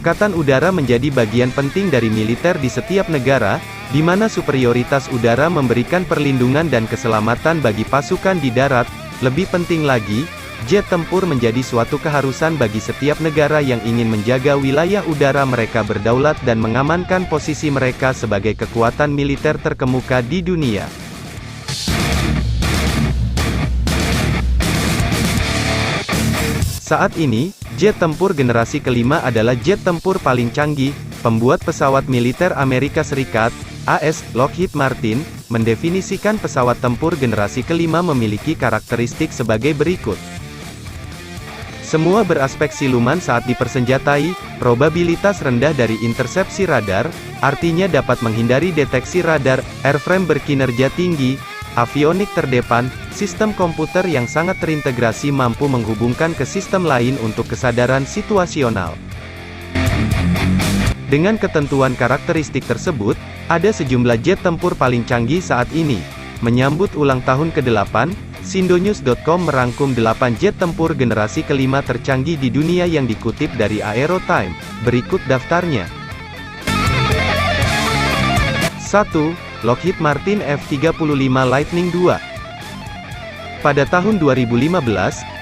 Angkatan Udara menjadi bagian penting dari militer di setiap negara, di mana superioritas udara memberikan perlindungan dan keselamatan bagi pasukan di darat. Lebih penting lagi, jet tempur menjadi suatu keharusan bagi setiap negara yang ingin menjaga wilayah udara mereka berdaulat dan mengamankan posisi mereka sebagai kekuatan militer terkemuka di dunia. Saat ini, jet tempur generasi kelima adalah jet tempur paling canggih. Pembuat pesawat militer Amerika Serikat, AS, Lockheed Martin, mendefinisikan pesawat tempur generasi kelima memiliki karakteristik sebagai berikut. Semua beraspek siluman saat dipersenjatai, probabilitas rendah dari intersepsi radar, artinya dapat menghindari deteksi radar, airframe berkinerja tinggi, avionik terdepan, sistem komputer yang sangat terintegrasi mampu menghubungkan ke sistem lain untuk kesadaran situasional. Dengan ketentuan karakteristik tersebut, ada sejumlah jet tempur paling canggih saat ini. Menyambut ulang tahun ke-8, Sindonews.com merangkum 8 jet tempur generasi kelima tercanggih di dunia yang dikutip dari Aerotime. Berikut daftarnya. 1. Lockheed Martin F-35 Lightning II. Pada tahun 2015,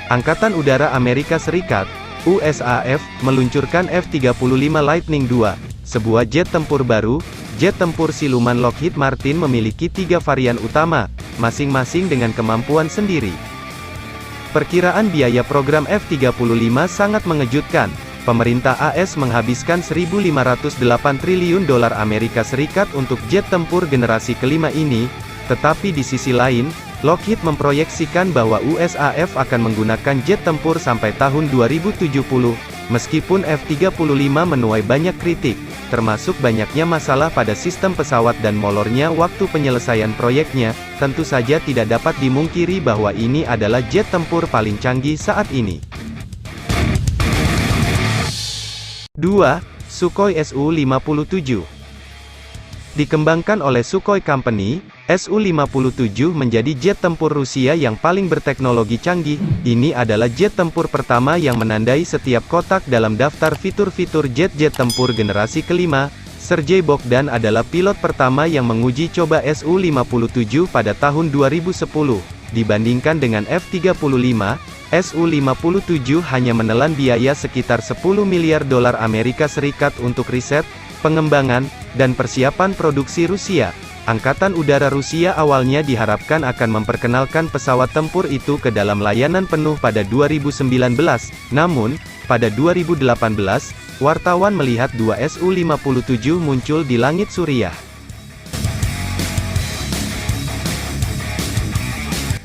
Angkatan Udara Amerika Serikat, USAF, meluncurkan F-35 Lightning II, sebuah jet tempur baru. Jet tempur siluman Lockheed Martin memiliki 3 varian utama, masing-masing dengan kemampuan sendiri. Perkiraan biaya program F-35 sangat mengejutkan. Pemerintah AS menghabiskan 1.508 triliun dolar Amerika Serikat untuk jet tempur generasi kelima ini, tetapi di sisi lain, Lockheed memproyeksikan bahwa USAF akan menggunakan jet tempur sampai tahun 2070. Meskipun F-35 menuai banyak kritik, termasuk banyaknya masalah pada sistem pesawat dan molornya waktu penyelesaian proyeknya, tentu saja tidak dapat dimungkiri bahwa ini adalah jet tempur paling canggih saat ini. 2. Sukhoi Su-57. Dikembangkan oleh Sukhoi Company, Su-57 menjadi jet tempur Rusia yang paling berteknologi canggih. Ini adalah jet tempur pertama yang menandai setiap kotak dalam daftar fitur-fitur jet-jet tempur generasi kelima. Sergei Bogdan adalah pilot pertama yang menguji coba Su-57 pada tahun 2010. Dibandingkan dengan F-35, Su-57 hanya menelan biaya sekitar 10 miliar dolar Amerika Serikat untuk riset, pengembangan, dan persiapan produksi Rusia. Angkatan Udara Rusia awalnya diharapkan akan memperkenalkan pesawat tempur itu ke dalam layanan penuh pada 2019, namun, pada 2018, wartawan melihat 2 Su-57 muncul di langit Suriah.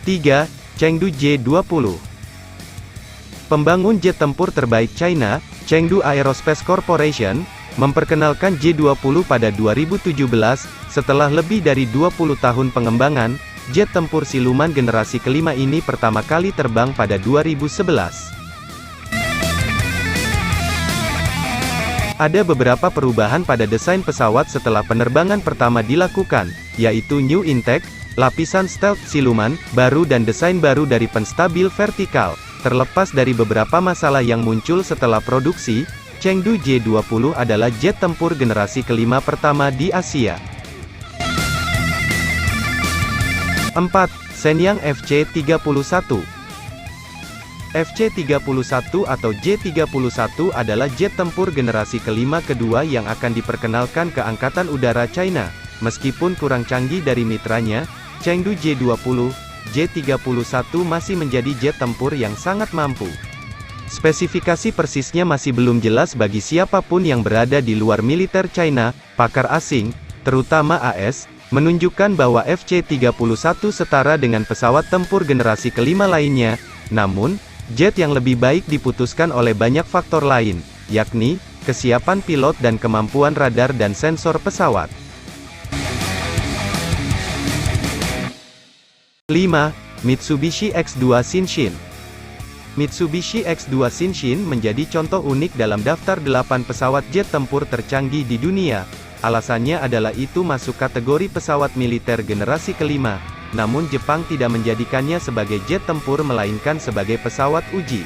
3. Chengdu J-20. Pembangun jet tempur terbaik China, Chengdu Aerospace Corporation, memperkenalkan J-20 pada 2017, setelah lebih dari 20 tahun pengembangan. Jet tempur siluman generasi kelima ini pertama kali terbang pada 2011. Ada beberapa perubahan pada desain pesawat setelah penerbangan pertama dilakukan, yaitu new intake, lapisan stealth siluman baru dan desain baru dari penstabil vertikal. Terlepas dari beberapa masalah yang muncul setelah produksi, Chengdu J-20 adalah jet tempur generasi kelima pertama di Asia. 4. Shenyang FC-31. FC-31 atau J-31 adalah jet tempur generasi kelima kedua yang akan diperkenalkan ke Angkatan Udara China. Meskipun kurang canggih dari mitranya, Chengdu J-20, J-31 masih menjadi jet tempur yang sangat mampu. Spesifikasi persisnya masih belum jelas bagi siapapun yang berada di luar militer China. Pakar asing, terutama AS, menunjukkan bahwa FC-31 setara dengan pesawat tempur generasi kelima lainnya. Namun, jet yang lebih baik diputuskan oleh banyak faktor lain, yakni kesiapan pilot dan kemampuan radar dan sensor pesawat. 5. Mitsubishi X2 Shinshin. Mitsubishi X2 Shinshin menjadi contoh unik dalam daftar 8 pesawat jet tempur tercanggih di dunia. Alasannya adalah itu masuk kategori pesawat militer generasi kelima, namun Jepang tidak menjadikannya sebagai jet tempur melainkan sebagai pesawat uji.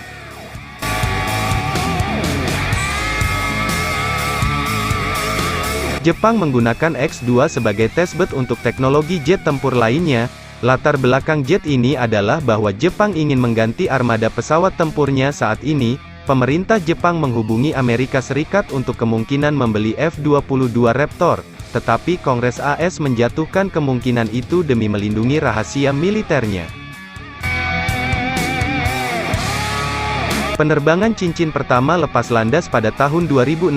Jepang menggunakan X-2 sebagai testbed untuk teknologi jet tempur lainnya. Latar belakang jet ini adalah bahwa Jepang ingin mengganti armada pesawat tempurnya saat ini. Pemerintah Jepang menghubungi Amerika Serikat untuk kemungkinan membeli F-22 Raptor, tetapi Kongres AS menjatuhkan kemungkinan itu demi melindungi rahasia militernya. Penerbangan cincin pertama lepas landas pada tahun 2016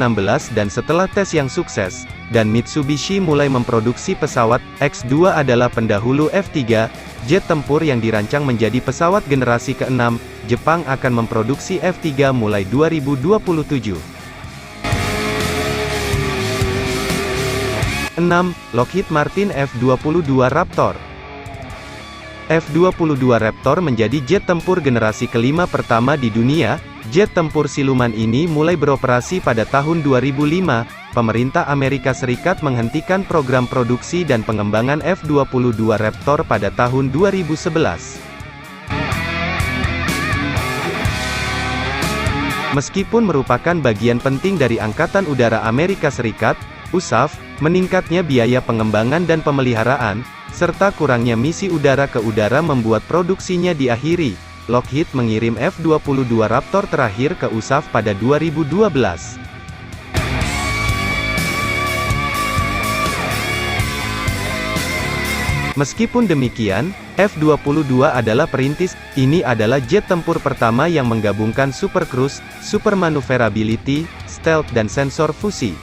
dan setelah tes yang sukses, dan Mitsubishi mulai memproduksi pesawat, X-2 adalah pendahulu F-3, jet tempur yang dirancang menjadi pesawat generasi ke-6, Jepang akan memproduksi F-3 mulai 2027. 6. Lockheed Martin F-22 Raptor. F-22 Raptor menjadi jet tempur generasi kelima pertama di dunia. Jet tempur siluman ini mulai beroperasi pada tahun 2005. Pemerintah Amerika Serikat menghentikan program produksi dan pengembangan F-22 Raptor pada tahun 2011. Meskipun merupakan bagian penting dari Angkatan Udara Amerika Serikat, USAF, meningkatnya biaya pengembangan dan pemeliharaan, serta kurangnya misi udara ke udara membuat produksinya diakhiri. Lockheed mengirim F-22 Raptor terakhir ke USAF pada 2012. Meskipun demikian, F-22 adalah perintis. Ini adalah jet tempur pertama yang menggabungkan Super Cruise, Super Maneuverability, Stealth dan sensor fusi.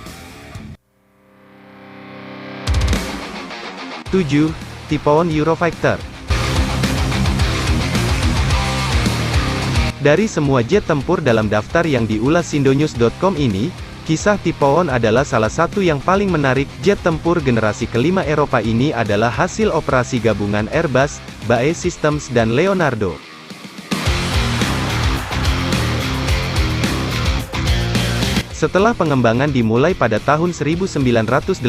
7. Typhoon Eurofighter. Dari semua jet tempur dalam daftar yang diulas Indonews.com ini, kisah Typhoon adalah salah satu yang paling menarik. Jet tempur generasi kelima Eropa ini adalah hasil operasi gabungan Airbus, BAE Systems dan Leonardo. Setelah pengembangan dimulai pada tahun 1983,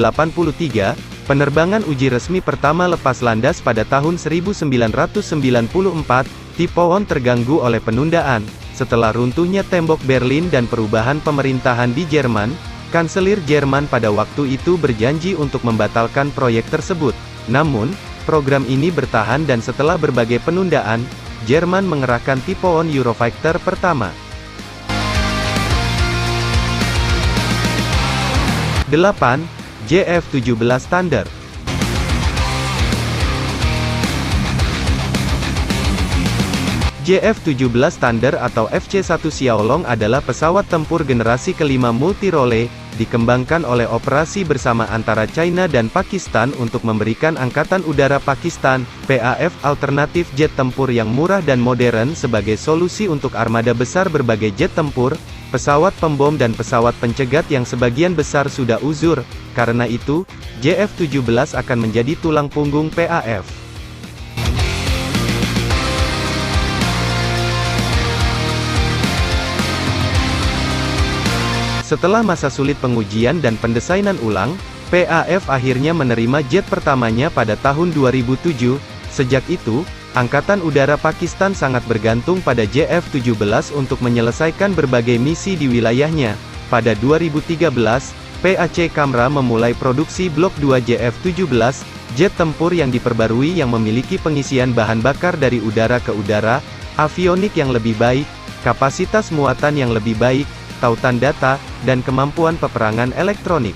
penerbangan uji resmi pertama lepas landas pada tahun 1994, Typhoon terganggu oleh penundaan. Setelah runtuhnya tembok Berlin dan perubahan pemerintahan di Jerman, Kanselir Jerman pada waktu itu berjanji untuk membatalkan proyek tersebut. Namun, program ini bertahan dan setelah berbagai penundaan, Jerman mengerahkan Typhoon Eurofighter pertama. 8. JF-17 Thunder. JF-17 Thunder atau FC-1 Xiaolong adalah pesawat tempur generasi kelima multi-role, dikembangkan oleh operasi bersama antara China dan Pakistan untuk memberikan Angkatan Udara Pakistan, PAF, alternatif jet tempur yang murah dan modern sebagai solusi untuk armada besar berbagai jet tempur, pesawat pembom dan pesawat pencegat yang sebagian besar sudah uzur. Karena itu, JF-17 akan menjadi tulang punggung PAF. Setelah masa sulit pengujian dan pendesainan ulang, PAF akhirnya menerima jet pertamanya pada tahun 2007. Sejak itu, Angkatan Udara Pakistan sangat bergantung pada JF-17 untuk menyelesaikan berbagai misi di wilayahnya. Pada 2013, PAC Camra memulai produksi Blok 2 JF-17, jet tempur yang diperbarui yang memiliki pengisian bahan bakar dari udara ke udara, avionik yang lebih baik, kapasitas muatan yang lebih baik, tautan data, dan kemampuan peperangan elektronik.